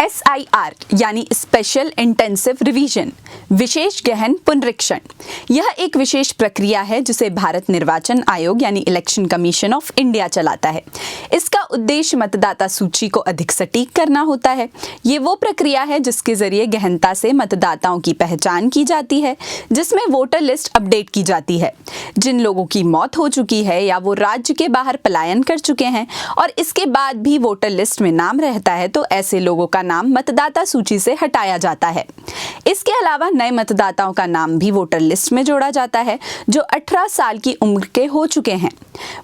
SIR यानी special intensive revision, विशेष गहन पुनरीक्षण। यह एक विशेष प्रक्रिया है जिसे भारत निर्वाचन आयोग यानी इलेक्शन कमीशन ऑफ इंडिया चलाता है। इसका उद्देश्य मतदाता सूची को अधिक सटीक करना होता है। ये वो प्रक्रिया है जिसके जरिए गहनता से मतदाताओं की पहचान की जाती है, जिसमें वोटर लिस्ट अपडेट की जाती है। जिन लोगों की मौत हो चुकी है या वो राज्य के बाहर पलायन कर चुके हैं और इसके बाद भी वोटर लिस्ट में नाम रहता है, तो ऐसे लोगों का नाम मतदाता सूची से हटाया जाता है। इसके अलावा नए मतदाताओं का नाम भी वोटर लिस्ट में जोड़ा जाता है जो 18 साल की उम्र के हो चुके हैं।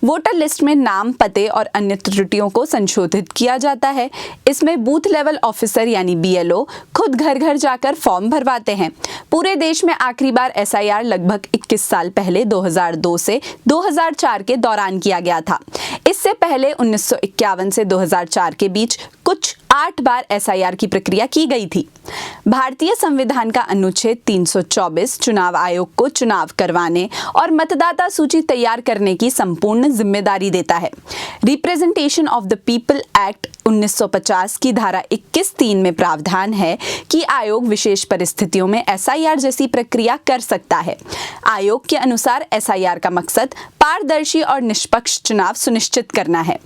वोटर लिस्ट में नाम, पते और अन्य त्रुटियों को संशोधित किया जाता है। इसमें बूथ लेवल ऑफिसर यानी BLO खुद घर घर जाकर फॉर्म भरवाते हैं। पूरे देश में आखिरी बार SIR लगभग 21 साल पहले 2002 से 2004 के दौरान किया गया था। इससे पहले 1951 से 2004 के बीच कुछ 8 बार SIR की प्रक्रिया की गई थी। भारतीय संविधान का अनुच्छेद 324 चुनाव आयोग को चुनाव करवाने और मतदाता सूची तैयार करने की संपूर्ण जिम्मेदारी देता है। Representation of the people act 1950 की धारा 21(3) में प्रावधान है कि आयोग विशेष परिस्थितियों में SIR जैसी प्रक्रिया कर सकता है। आयोग के अनुसार SIR का मकसद पारदर्शी और निष्पक्ष चुनाव सुनिश्चित करना है।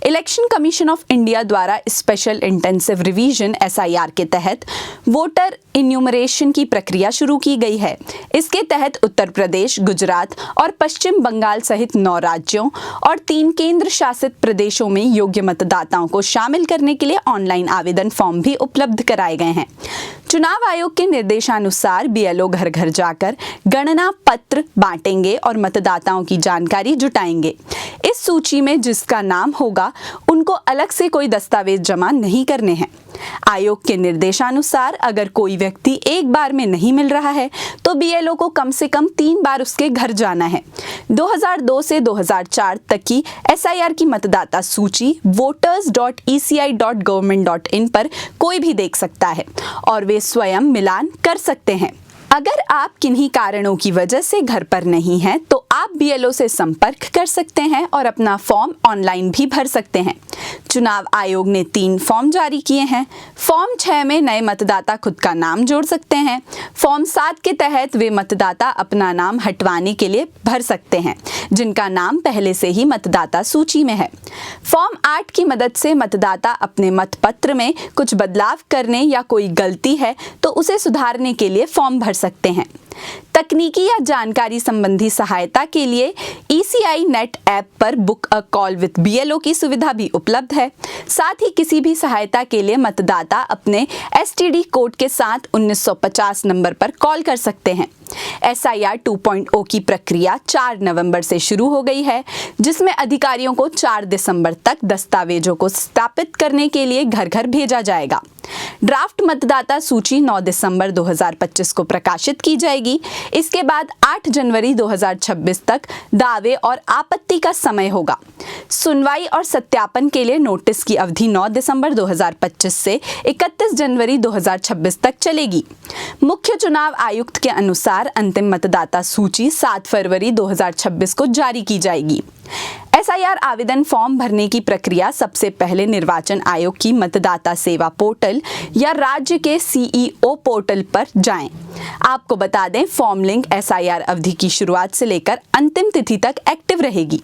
इलेक्शन कमीशन ऑफ इंडिया द्वारा स्पेशल इंटेंसिव रिवीजन SIR के तहत वोटर इन्यूमरेशन की प्रक्रिया शुरू की गई है। इसके तहत उत्तर प्रदेश, गुजरात और पश्चिम बंगाल सहित 9 राज्यों और 3 केंद्र शासित प्रदेशों में योग्य मतदाताओं को शामिल करने के लिए ऑनलाइन आवेदन फॉर्म भी उपलब्ध कराए गए हैं। चुनाव आयोग के निर्देशानुसार BLO घर घर जाकर गणना पत्र बांटेंगे और मतदाताओं की जानकारी जुटाएंगे। इस सूची में जिसका नाम होगा उनको अलग से कोई दस्तावेज जमा नहीं करने हैं। आयोग के निर्देशानुसार अगर कोई व्यक्ति एक बार में नहीं मिल रहा है तो BLO को कम से कम 3 बार उसके घर जाना है। 2002 से 2004 तक की SIR की मतदाता सूची voters.eci.government.in पर कोई भी देख सकता है और वे स्वयं मिलान कर सकते हैं। अगर आप किन्हीं कारणों की वजह से घर पर नहीं हैं तो आप BLO से संपर्क कर सकते हैं और अपना फॉर्म ऑनलाइन भी भर सकते हैं। चुनाव आयोग ने 3 फॉर्म जारी किए हैं। फॉर्म 6 में नए मतदाता खुद का नाम जोड़ सकते हैं। फॉर्म 7 के तहत वे मतदाता अपना नाम हटवाने के लिए भर सकते हैं जिनका नाम पहले से ही मतदाता सूची में है। फॉर्म 8 की मदद से मतदाता अपने मतपत्र में कुछ बदलाव करने या कोई गलती है तो उसे सुधारने के लिए फॉर्म भर सकते हैं। तकनीकी या जानकारी संबंधी सहायता के लिए ECI नेट ऐप पर book a call with BLO की सुविधा भी उपलब्ध है। साथ ही किसी भी सहायता के लिए मतदाता अपने STD कोड के साथ 1950 नंबर पर कॉल कर सकते हैं। SIR 2.0 की प्रक्रिया 4 नवंबर से शुरू हो गई है, जिसमें अधिकारियों को 4 दिसंबर तक दस्तावेजों को सत्यापित करने के लिए घर घर भेजा जाएगा। ड्राफ्ट मतदाता सूची 9 दिसंबर 2025 को प्रकाशित की जाएगी। इसके बाद 8 जनवरी 2026 तक दावे और आपत्ति का समय होगा। सुनवाई और सत्यापन के लिए नोटिस की अवधि 9 दिसंबर 2025 से 31 जनवरी 2026 तक चलेगी। मुख्य चुनाव आयुक्त के अनुसार अंतिम मतदाता सूची 7 फरवरी 2026 को जारी की जाएगी। SIR आवेदन फॉर्म भरने की प्रक्रिया सबसे पहले निर्वाचन आयोग की मतदाता सेवा पोर्टल या राज्य के CEO पोर्टल पर जाएं। आपको बता दें, फॉर्म लिंक SIR अवधि की शुरुआत से लेकर अंतिम तिथि तक एक्टिव रहेगी।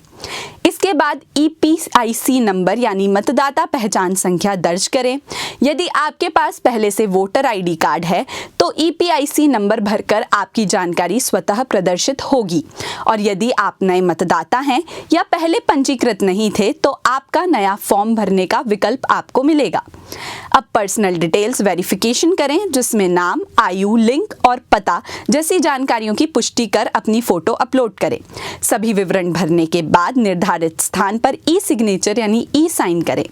इसके बाद EPIC नंबर यानी मतदाता पहचान संख्या दर्ज करें। यदि आपके पास पहले से वोटर ID कार्ड है तो EPIC नंबर भरकर आपकी जानकारी स्वतः प्रदर्शित होगी और यदि आप नए मतदाता हैं या पहले पंजीकृत नहीं थे तो आपका नया फॉर्म भरने का विकल्प आपको मिलेगा। अब पर्सनल डिटेल्स वेरिफिकेशन करें, जिसमें नाम, आयु, लिंग और पता जैसी जानकारियों की पुष्टि कर अपनी फोटो अपलोड करें। सभी विवरण भरने के बाद निर्धारित स्थान पर ई-सिग्नेचर यानी ई-साइन करें।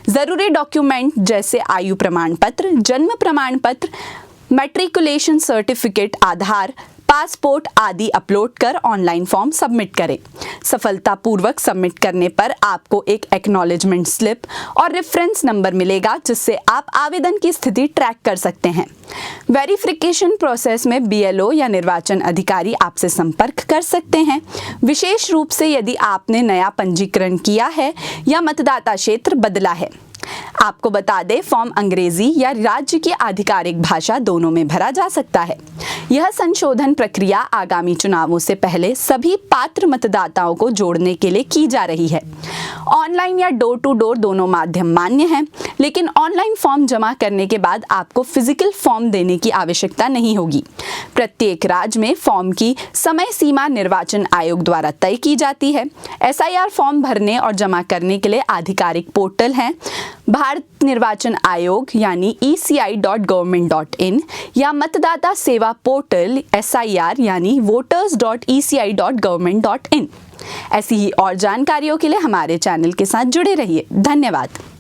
जरूरी डॉक्यूमेंट जैसे आयु प्रमाण पत्र, जन्म प्रमाण पत्र, मैट्रिकुलेशन सर्टिफिकेट, आधार, पासपोर्ट आदि अपलोड कर ऑनलाइन फॉर्म सबमिट करें। सफलतापूर्वक सबमिट करने पर आपको एक एक्नॉलेजमेंट स्लिप और रेफरेंस नंबर मिलेगा, जिससे आप आवेदन की स्थिति ट्रैक कर सकते हैं। वेरिफिकेशन प्रोसेस में BLO या निर्वाचन अधिकारी आपसे संपर्क कर सकते हैं, विशेष रूप से यदि आपने नया पंजीकरण किया है या मतदाता क्षेत्र बदला है। आपको बता दें, फॉर्म अंग्रेजी या राज्य की आधिकारिक भाषा दोनों में भरा जा सकता है। यह संशोधन प्रक्रिया आगामी चुनावों से पहले सभी पात्र मतदाताओं को जोड़ने के लिए की जा रही है। ऑनलाइन या डोर टू डोर दोनों माध्यम मान्य हैं, लेकिन ऑनलाइन फॉर्म जमा करने के बाद आपको फिजिकल फॉर्म देने की आवश्यकता नहीं होगी। प्रत्येक राज्य में फॉर्म की समय सीमा निर्वाचन आयोग द्वारा तय की जाती है। SIR फॉर्म भरने और जमा करने के लिए आधिकारिक पोर्टल हैं भारत निर्वाचन आयोग यानी eci.government.in या मतदाता सेवा पोर्टल SIR यानी voters.eci.government.in। ऐसी ही और जानकारियों के लिए हमारे चैनल के साथ जुड़े रहिए। धन्यवाद।